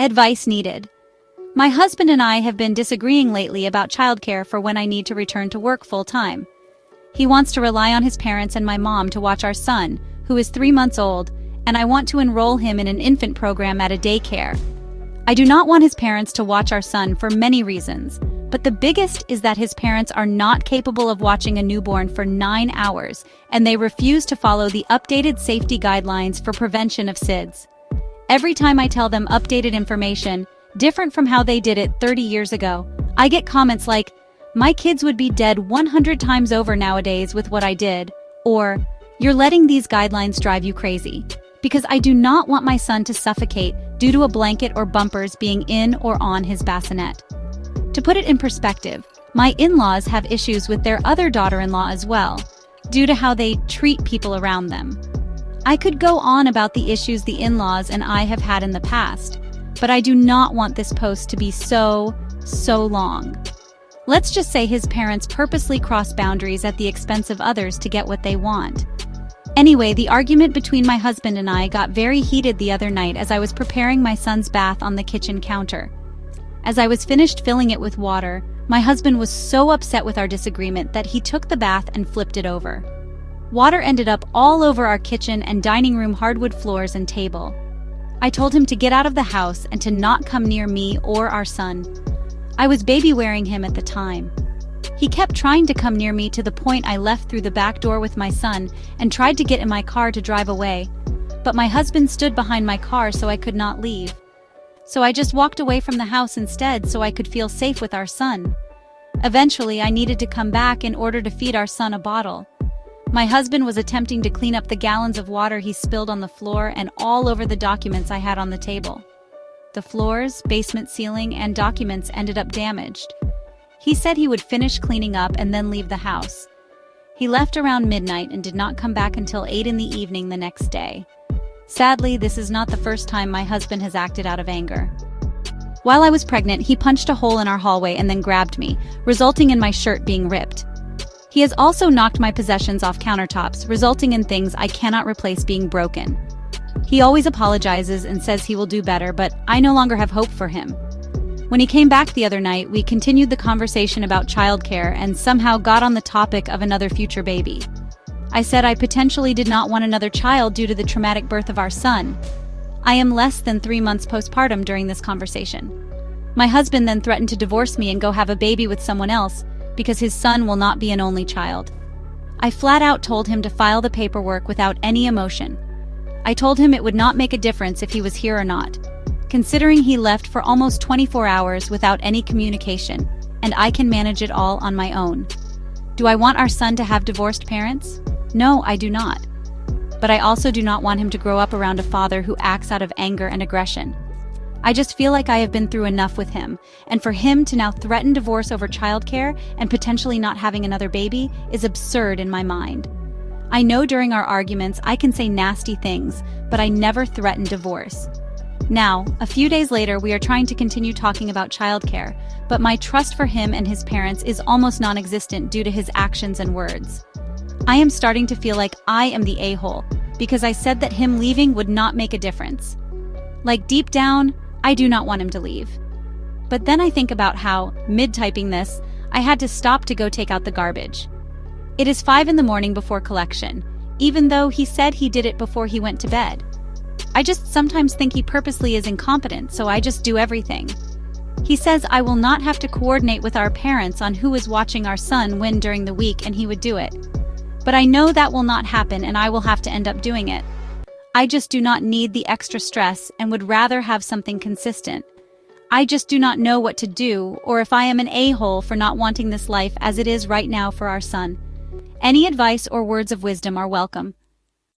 Advice needed. My husband and I have been disagreeing lately about childcare for when I need to return to work full-time. He wants to rely on his parents and my mom to watch our son, who is 3 months old, and I want to enroll him in an infant program at a daycare. I do not want his parents to watch our son for many reasons, but the biggest is that his parents are not capable of watching a newborn for 9 hours, and they refuse to follow the updated safety guidelines for prevention of SIDS. Every time I tell them updated information, different from how they did it 30 years ago, I get comments like, "My kids would be dead 100 times over nowadays with what I did," or, "You're letting these guidelines drive you crazy," because I do not want my son to suffocate due to a blanket or bumpers being in or on his bassinet. To put it in perspective, my in-laws have issues with their other daughter-in-law as well, due to how they treat people around them. I could go on about the issues the in-laws and I have had in the past, but I do not want this post to be so long. Let's just say his parents purposely cross boundaries at the expense of others to get what they want. Anyway, the argument between my husband and I got very heated the other night as I was preparing my son's bath on the kitchen counter. As I was finished filling it with water, my husband was so upset with our disagreement that he took the bath and flipped it over. Water ended up all over our kitchen and dining room hardwood floors and table. I told him to get out of the house and to not come near me or our son. I was baby-wearing him at the time. He kept trying to come near me to the point I left through the back door with my son and tried to get in my car to drive away, but my husband stood behind my car so I could not leave. So I just walked away from the house instead so I could feel safe with our son. Eventually, I needed to come back in order to feed our son a bottle. My husband was attempting to clean up the gallons of water he spilled on the floor and all over the documents I had on the table. The floors, basement ceiling, and documents ended up damaged. He said he would finish cleaning up and then leave the house. He left around midnight and did not come back until 8 in the evening the next day. Sadly, this is not the first time my husband has acted out of anger. While I was pregnant, he punched a hole in our hallway and then grabbed me, resulting in my shirt being ripped. He has also knocked my possessions off countertops, resulting in things I cannot replace being broken. He always apologizes and says he will do better, but I no longer have hope for him. When he came back the other night, we continued the conversation about childcare and somehow got on the topic of another future baby. I said I potentially did not want another child due to the traumatic birth of our son. I am less than 3 months postpartum during this conversation. My husband then threatened to divorce me and go have a baby with someone else because his son will not be an only child. I flat out told him to file the paperwork without any emotion. I told him it would not make a difference if he was here or not, considering he left for almost 24 hours without any communication, and I can manage it all on my own. Do I want our son to have divorced parents? No, I do not. But I also do not want him to grow up around a father who acts out of anger and aggression. I just feel like I have been through enough with him, and for him to now threaten divorce over childcare and potentially not having another baby is absurd in my mind. I know during our arguments I can say nasty things, but I never threaten divorce. Now, a few days later, we are trying to continue talking about childcare, but my trust for him and his parents is almost non-existent due to his actions and words. I am starting to feel like I am the a-hole, because I said that him leaving would not make a difference. Like deep down, I do not want him to leave. But then I think about how, mid-typing this, I had to stop to go take out the garbage. It is 5 in the morning before collection, even though he said he did it before he went to bed. I just sometimes think he purposely is incompetent, so I just do everything. He says I will not have to coordinate with our parents on who is watching our son when during the week, and he would do it. But I know that will not happen and I will have to end up doing it. I just do not need the extra stress and would rather have something consistent. I just do not know what to do or if I am an a-hole for not wanting this life as it is right now for our son. Any advice or words of wisdom are welcome.